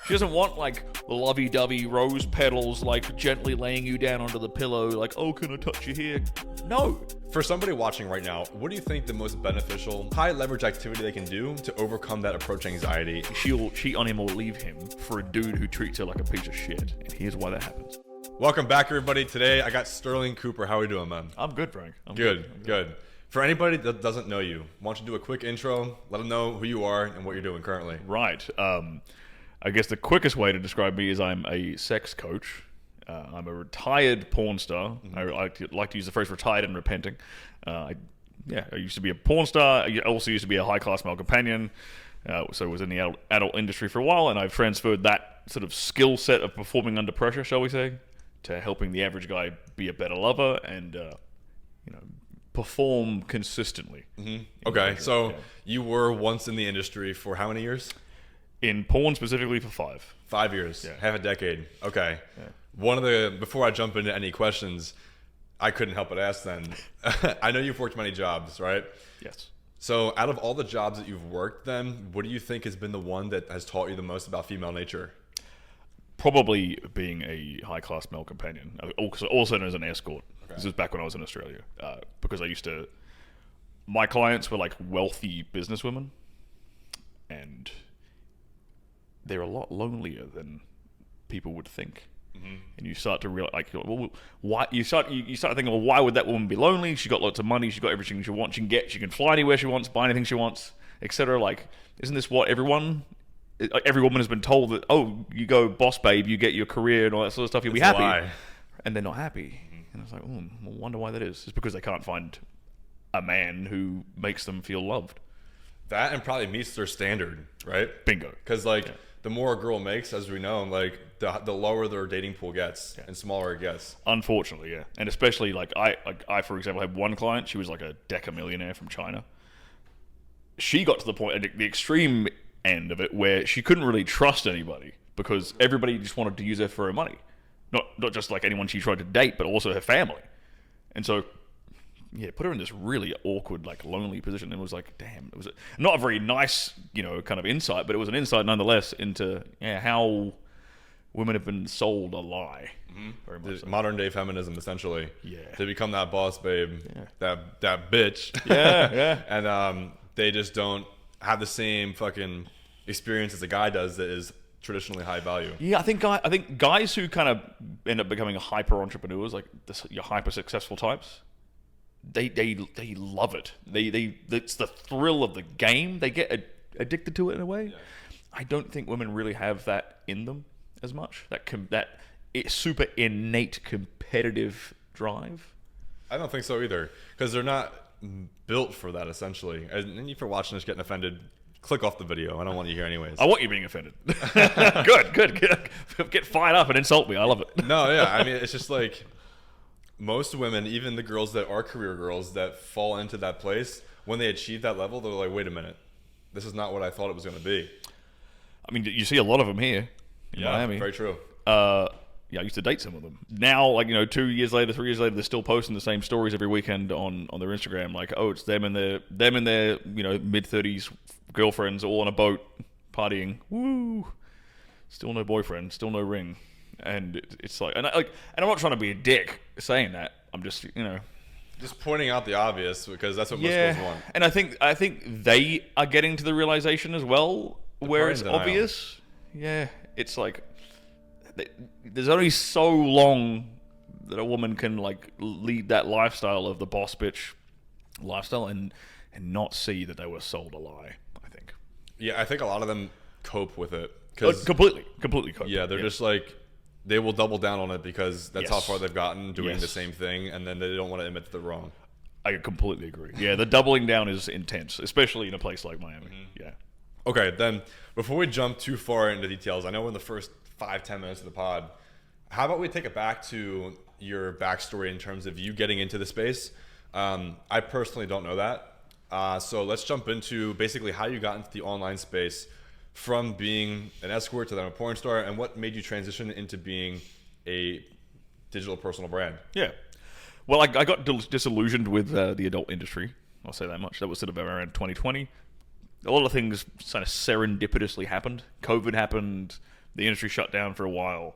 She doesn't want like lovey-dovey rose petals like gently laying you down onto the pillow like, oh, can I touch you here? No. For somebody watching right now, what do you think the most beneficial, high leverage activity they can do to overcome that approach anxiety? She'll cheat on him or leave him for a dude who treats her like a piece of shit. And here's why that happens. Welcome back, everybody. Today, I got Sterling Cooper. How are we doing, man? I'm good, Frank. I'm good. For anybody that doesn't know you, why don't you do a quick intro, let them know who you are and what you're doing currently. Right. I guess the quickest way to describe me is I'm a sex coach. I'm a retired porn star. I like to use the phrase retired and repenting. I used to be a porn star. I also used to be a high-class male companion. So I was in the adult industry for a while, and I've transferred that sort of skill set of performing under pressure, shall we say, to helping the average guy be a better lover and, perform consistently. Okay, so you were once in the industry for how many years? In porn specifically for 5. 5 years, half a decade. Okay. Yeah. Before I jump into any questions, I couldn't help but ask then. I know you've worked many jobs, right? Yes. So out of all the jobs that you've worked then, what do you think has been the one that has taught you the most about female nature? Probably being a high-class male companion, also known as an escort. Okay. This was back when I was in Australia, because my clients were like wealthy businesswomen, and they're a lot lonelier than people would think. And you start to realize, like, well, why you start thinking, well, why would that woman be lonely? She got lots of money, she got everything she wants, she can fly anywhere she wants, buy anything she wants, etc. Like, isn't this what every woman has been told, that, oh, you go boss babe, you get your career and all that sort of stuff, you'll be happy, and they're not happy. And it's like, I wonder why that is. It's because they can't find a man who makes them feel loved. That and probably meets their standard, right? Bingo. Because the more a girl makes, as we know, like the lower their dating pool gets and smaller it gets. Unfortunately, yeah. And especially I for example had one client. She was like a deca-millionaire from China. She got to the point at the extreme end of it where she couldn't really trust anybody because everybody just wanted to use her for her money, not just like anyone she tried to date, but also her family. And so, put her in this really awkward, like, lonely position. And it was like, damn, it was not a very nice, kind of insight, but it was an insight nonetheless into how women have been sold a lie. Very much so. Modern day feminism, essentially. Yeah. To become that boss babe, that bitch. Yeah. And they just don't have the same fucking experience as a guy does that is traditionally high value. Yeah, I think guys who kind of end up becoming hyper entrepreneurs, like your hyper successful types, they love it. It's the thrill of the game. They get addicted to it in a way. Yeah. I don't think women really have that in them as much. That super innate competitive drive. I don't think so either, because they're not built for that, essentially. And if you're watching this getting offended, click off the video. I don't want you here anyways. I want you being offended. Good. Get fired up and insult me. I love it. No, yeah. I mean, it's just like most women, even the girls that are career girls that fall into that place, when they achieve that level, they're like, wait a minute, this is not what I thought it was going to be. I mean, you see a lot of them here in Miami. Very true. I used to date some of them. Now, like, 2 years later, 3 years later, they're still posting the same stories every weekend on their Instagram. Like, oh, it's them and their mid-30s girlfriends all on a boat partying. Woo! Still no boyfriend, still no ring. And it's like, and I'm not trying to be a dick saying that. I'm just, just pointing out the obvious, because that's what most girls want. And I think they are getting to the realization as well, where it's obvious. Yeah, it's like there's only so long that a woman can like lead that lifestyle of the boss bitch lifestyle and not see that they were sold a lie. I think. Yeah, I think a lot of them cope with it. Completely cope. Yeah, they're just like, they will double down on it because that's how far they've gotten doing the same thing, and then they don't want to admit that they're wrong. I completely agree. Yeah, the doubling down is intense, especially in a place like Miami. Yeah. Okay, then before we jump too far into details, I know we're in the first 5-10 minutes of the pod. How about we take it back to your backstory in terms of you getting into the space? I personally don't know that. So let's jump into basically how you got into the online space, from being an escort to then a porn star, and what made you transition into being a digital personal brand. Yeah. Well, I got disillusioned with the adult industry. I'll say that much. That was sort of around 2020. A lot of things kind of serendipitously happened. COVID happened. the industry shut down for a while.